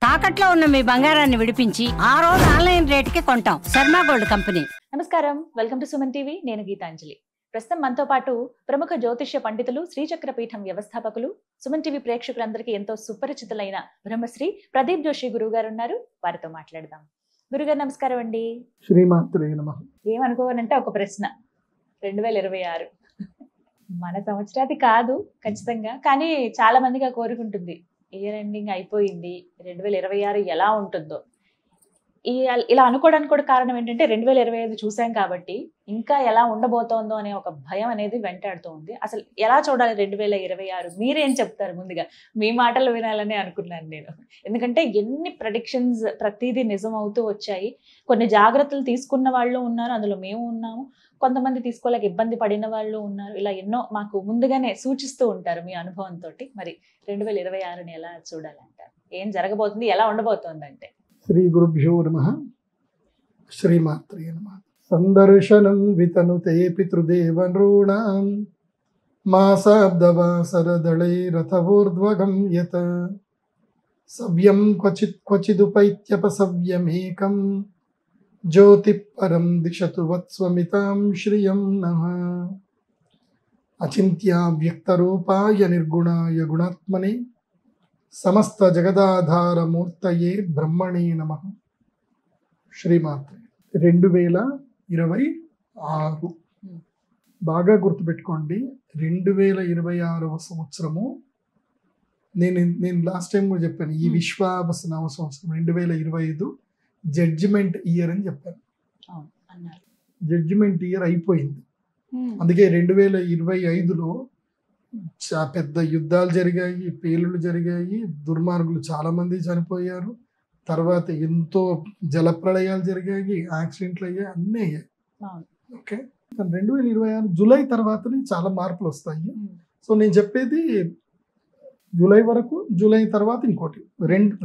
తాకట్లో ఉన్న మీ బంగారాన్ని విడిపించి ఆ రోజు ఆన్లైన్ రేటుకి కొంటాం. Sharma gold company. నమస్కారం, వెల్కమ్ టు సుమన్ టీవీ. నేను గీతాంజలి. ప్రస్తుతం మనతో పాటు ప్రముఖ జ్యోతిష్య పండితులు, శ్రీచక్ర పీఠం వ్యవస్థాపకులు, సుమన్ టీవీ ప్రేక్షకులందరికీ ఎంతో సుపరిచితులైన బ్రహ్మశ్రీ ప్రదీప్ జోషి గురువు గారు ఉన్నారు. వారితో మాట్లాడదాం. గురుగారు నమస్కారం అండి. శ్రీమాత్రే నమః. ఏమనుకోవాలంటే ఒక ప్రశ్న, 2026 మన సంవత్సరాది కాదు ఖచ్చితంగా, కానీ చాలా మందిగా కోరుకుంటుంది ఇయర్ ఎండింగ్ అయిపోయింది, 2026 ఎలా ఉంటుందో. ఇలా అనుకోవడానికి కూడా కారణం ఏంటంటే 2025 చూసాం కాబట్టి ఇంకా ఎలా ఉండబోతోందో అనే ఒక భయం అనేది వెంటాడుతూ ఉంది. అసలు ఎలా చూడాలి 2026? మీరేం చెప్తారు? ముందుగా మీ మాటలు వినాలని అనుకున్నాను నేను. ఎందుకంటే ఎన్ని ప్రెడిక్షన్స్ ప్రతిదీ నిజం అవుతూ వచ్చాయి. కొన్ని జాగ్రత్తలు తీసుకున్న వాళ్ళు ఉన్నారు, అందులో మేము ఉన్నాము. కొంతమంది తీసుకోలేక ఇబ్బంది పడిన వాళ్ళు ఉన్నారు. ఇలా ఎన్నో మాకు ముందుగానే సూచిస్తూ ఉంటారు మీ అనుభవంతో. మరి 2026ని ఎలా చూడాలంటారు? ఏం జరగబోతుంది, ఎలా ఉండబోతోంది అంటే? శ్రీ గురుభ్యో నమః. శ్రీమాత్రే నమః. సందర్శనం వితనుతే పితృదేవనృణాం మాసాబ్దవాసరదళైరథవోర్ధ్వగం యత్ సవ్యం క్వచిదుపైత్యపసవ్యమేకం జ్యోతి పరం దిశతు వత్స్వమితాం శ్రియం నః. అచింత్య వ్యక్తరూపాయ నిర్గుణాయ గుణాత్మనే సమస్త జగదాధారమూర్తయే బ్రహ్మణే నమః. శ్రీమాత్రే. 2026 బాగా గుర్తుపెట్టుకోండి. 2026వ సంవత్సరము నేను లాస్ట్ టైం కూడా చెప్పాను, ఈ విశ్వావసనామ సంవత్సరం 2025 జడ్జిమెంట్ ఇయర్ అని చెప్పాను. జడ్జిమెంట్ ఇయర్ అయిపోయింది. అందుకే 2025లో పెద్ద యుద్ధాలు జరిగాయి, పేలుళ్ళు జరిగాయి, దుర్మార్గులు చాలా మంది చనిపోయారు. తర్వాత ఎంతో జలప్రళయాలు జరిగాయి, యాక్సిడెంట్లు అయ్యాయి, అన్నీ అయ్యాయి. ఓకే, 2026 జూలై తర్వాతనే చాలా మార్పులు వస్తాయి. సో నేను చెప్పేది జూలై వరకు, జూలై తర్వాత ఇంకోటి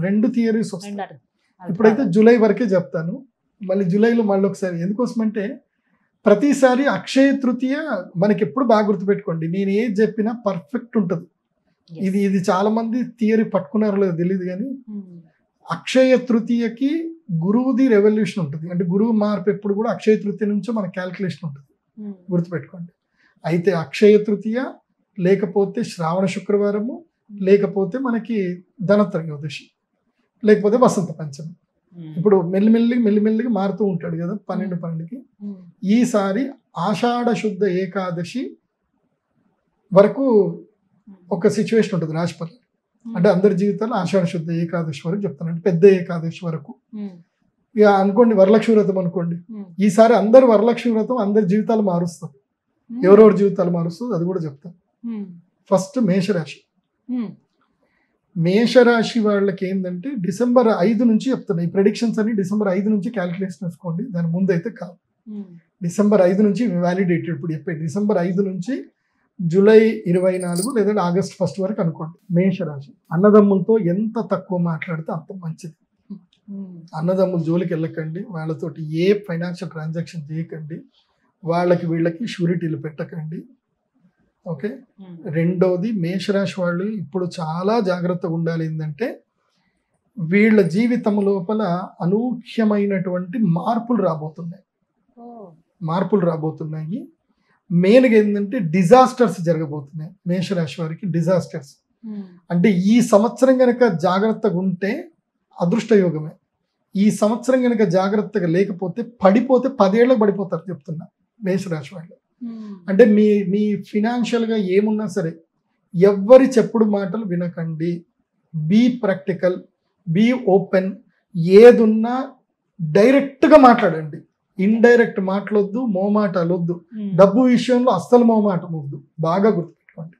రెండు థియరీస్ వస్తాయి. ఇప్పుడైతే జూలై వరకే చెప్తాను, మళ్ళీ జూలైలో మళ్ళీ ఒకసారి. ఎందుకోసమంటే ప్రతిసారి అక్షయ తృతీయ మనకి ఎప్పుడు బాగా గుర్తుపెట్టుకోండి, నేను ఏది చెప్పినా పర్ఫెక్ట్ ఉంటుంది. ఇది చాలా మంది థియరీ పట్టుకున్నారో లేదో తెలియదు, కానీ అక్షయ తృతీయకి గురువుది రెవల్యూషన్ ఉంటుంది. అంటే గురువు మార్పు ఎప్పుడు కూడా అక్షయ తృతీయ నుంచో మన క్యాల్కులేషన్ ఉంటుంది, గుర్తుపెట్టుకోండి. అయితే అక్షయ తృతీయ లేకపోతే శ్రావణ శుక్రవారము, లేకపోతే మనకి ధనత్రయోదశి, లేకపోతే వసంత పంచమి. ఇప్పుడు మెల్లిమెల్లిగా మారుతూ ఉంటాడు కదా 12కి. ఈసారి ఆషాఢ శుద్ధ ఏకాదశి వరకు ఒక సిచ్యువేషన్ ఉంటుంది రాశిపతి. అంటే అందరి జీవితాల్లో ఆషాఢ శుద్ధ ఏకాదశి వరకు చెప్తాను, అంటే పెద్ద ఏకాదశి వరకు. ఇక అనుకోండి వరలక్ష్మి వ్రతం అనుకోండి, ఈసారి అందరు వరలక్ష్మి వ్రతం అందరి జీవితాలు మారుస్తారు. ఎవరెవరి జీవితాలు మారుస్తుంది అది కూడా చెప్తాను. ఫస్ట్ మేషరాశి. మేషరాశి వాళ్ళకి ఏంటంటే డిసెంబర్ 5 నుంచి చెప్తున్నాయి. ఈ ప్రెడిక్షన్స్ అన్ని డిసెంబర్ 5 నుంచి క్యాలిక్యులేషన్ వేసుకోండి, దాని ముందు అయితే కాదు. డిసెంబర్ 5 నుంచి వ్యాలిడేటెడ్. ఇప్పుడు చెప్పే డిసెంబర్ 5 నుంచి జూలై 24 లేదా ఆగస్ట్ 1 వరకు అనుకోండి. మేషరాశి అన్నదమ్ములతో ఎంత తక్కువ మాట్లాడితే అంత మంచిది. అన్నదమ్ముల జోలికి వెళ్ళకండి, వాళ్ళతోటి ఏ ఫైనాన్షియల్ ట్రాన్సాక్షన్ చేయకండి, వీళ్ళకి షూరిటీలు పెట్టకండి. ఓకే. రెండోది, మేషరాశి వాళ్ళు ఇప్పుడు చాలా జాగ్రత్తగా ఉండాలి. ఏంటంటే వీళ్ళ జీవితం లోపల అనూహ్యమైనటువంటి మార్పులు రాబోతున్నాయి. మెయిన్గా ఏంటంటే డిజాస్టర్స్ జరగబోతున్నాయి మేషరాశి వారికి. డిజాస్టర్స్ అంటే ఈ సంవత్సరం కనుక జాగ్రత్తగా ఉంటే అదృష్టయోగమే. ఈ సంవత్సరం కనుక జాగ్రత్తగా లేకపోతే పడిపోతే 10 ఏళ్ళకి పడిపోతారు చెప్తున్నా మేషరాశి వాళ్ళు. అంటే మీ ఫినాన్షియల్గా ఏమున్నా సరే ఎవ్వరి చెప్పుడు మాటలు వినకండి. Be practical, be open. ఏదున్నా డైరెక్ట్గా మాట్లాడండి, ఇండైరెక్ట్ మాటలొద్దు, మోమాటాలొద్దు. డబ్బు విషయంలో అస్సలు మోమాటం వద్దు, బాగా గుర్తుపెట్టుకోండి.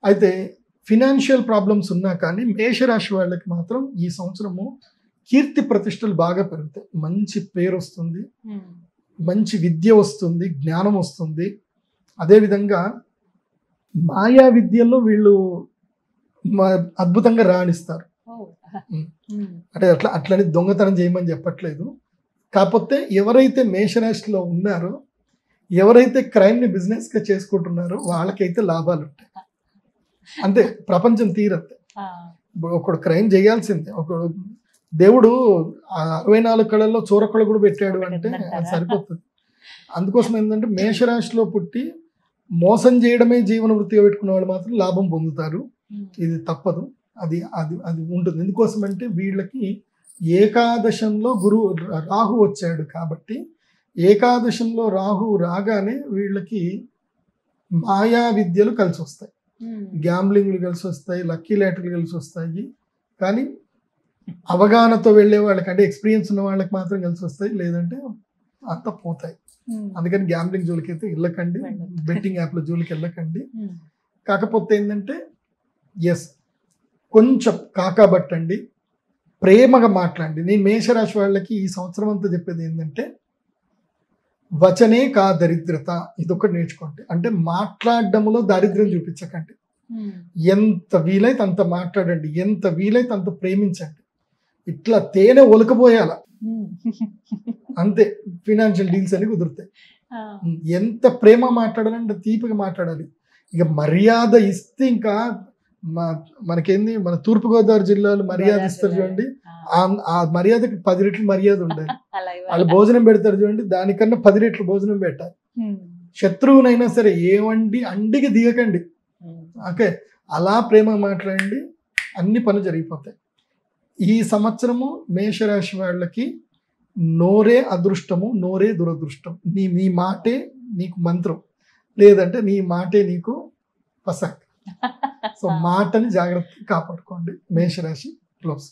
అయితే ఫినాన్షియల్ ప్రాబ్లమ్స్ ఉన్నా కానీ మేషరాశి వాళ్ళకి మాత్రం ఈ సంవత్సరము కీర్తి ప్రతిష్టలు బాగా పెరుగుతాయి. మంచి పేరు వస్తుంది, మంచి విద్య వస్తుంది, జ్ఞానం వస్తుంది. అదేవిధంగా మాయా విద్యల్లో వీళ్ళు అద్భుతంగా రాణిస్తారు. అంటే అట్లని దొంగతనం చేయమని చెప్పట్లేదు, కాకపోతే ఎవరైతే మేషరాశిలో ఉన్నారో, ఎవరైతే క్రైమ్ని బిజినెస్గా చేసుకుంటున్నారో వాళ్ళకైతే లాభాలు ఉంటాయి. అంతే, ప్రపంచం తీరద్దు. ఒకడు క్రైమ్ చేయాల్సిందే. ఒకడు దేవుడు 64 కళల్లో చూరకళ కూడా పెట్టాడు అంటే అది సరిపోతుంది. అందుకోసం ఏంటంటే మేషరాశిలో పుట్టి మోసం చేయడమే జీవన వృత్తిగా పెట్టుకున్న వాళ్ళు మాత్రం లాభం పొందుతారు. ఇది తప్పదు. అది అది అది ఉంటుంది. ఎందుకోసం అంటే వీళ్ళకి ఏకాదశంలో రాహు వచ్చాడు కాబట్టి ఏకాదశంలో రాహు రాగానే వీళ్ళకి మాయా విద్యలు కలిసి వస్తాయి, గ్యాంబ్లింగ్లు కలిసి వస్తాయి, లక్కీ లాటరీలు కలిసి వస్తాయి. కానీ అవగాహనతో వెళ్ళే వాళ్ళకి అంటే ఎక్స్పీరియన్స్ ఉన్న వాళ్ళకి మాత్రం కలిసి వస్తాయి, లేదంటే అంతా పోతాయి. అందుకని గ్యాంబ్లింగ్ జోలికి అయితే వెళ్ళకండి, బెట్టింగ్ యాప్ల జోలికి వెళ్ళకండి. కాకపోతే ఏంటంటే కొంచెం కాకాబట్టండి, ప్రేమగా మాట్లాడండి. నేను మేషరాశి వాళ్ళకి ఈ సంవత్సరం అంతా చెప్పేది ఏంటంటే వచనే కా దరిద్రత, ఇదొకటి నేర్చుకోండి. అంటే మాట్లాడడంలో దారిద్ర్యం చూపించకండి. ఎంత వీలైతే అంత మాట్లాడండి, ఎంత వీలైతే అంత ప్రేమించండి. ఇట్లా తేనె ఒలకపోయాల అంతే ఫినాన్షియల్ డీల్స్ అని కుదురుతాయి. ఎంత ప్రేమ మాట్లాడాలంటే తీపిగా మాట్లాడాలి. ఇక మర్యాద ఇస్తే ఇంకా మనకేంది, మన తూర్పుగోదావరి జిల్లాలో మర్యాద ఇస్తారు చూడండి, ఆ మర్యాదకి 10 రెట్లు మర్యాద ఉండాలి. వాళ్ళు భోజనం పెడతారు చూడండి, దానికన్నా 10 రెట్లు భోజనం పెట్టాలి. శత్రువునైనా సరే ఏమండి అండికి దిగకండి. ఓకే, అలా ప్రేమ మాట్లాడండి, అన్ని పనులు జరిగిపోతాయి. ఈ సంవత్సరము మేషరాశి వాళ్ళకి నోరే అదృష్టము, నోరే దురదృష్టం. నీ మాటే నీకు మంత్రం, లేదంటే నీ మాటే నీకు పసక్. సో మాటని జాగ్రత్తగా కాపాడుకోండి మేషరాశి క్లోజ్.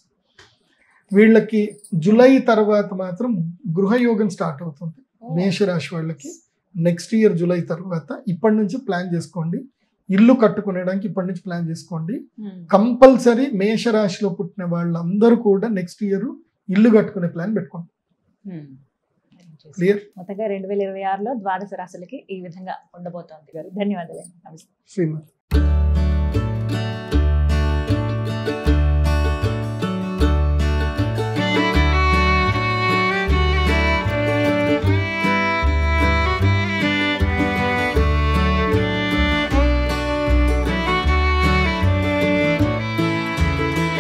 వీళ్ళకి జూలై తర్వాత మాత్రం గృహయోగం స్టార్ట్ అవుతుంది మేషరాశి వాళ్ళకి. నెక్స్ట్ ఇయర్ జూలై తర్వాత ఇప్పటి నుంచి ప్లాన్ చేసుకోండి. ఇల్లు కట్టుకునేడానికి ఇప్పటి నుంచి ప్లాన్ చేసుకోండి. కంపల్సరీ మేషరాశిలో పుట్టిన వాళ్ళందరూ కూడా నెక్స్ట్ ఇయర్ ఇల్లు కట్టుకునే ప్లాన్ పెట్టుకోండి. క్లియర్? మొత్తంగా 2026లో ద్వాదశ రాశులకి ఈ విధంగా ఉండబోతోంది గారు. ధన్యవాదాలు. నమస్తే. శ్రీమతి.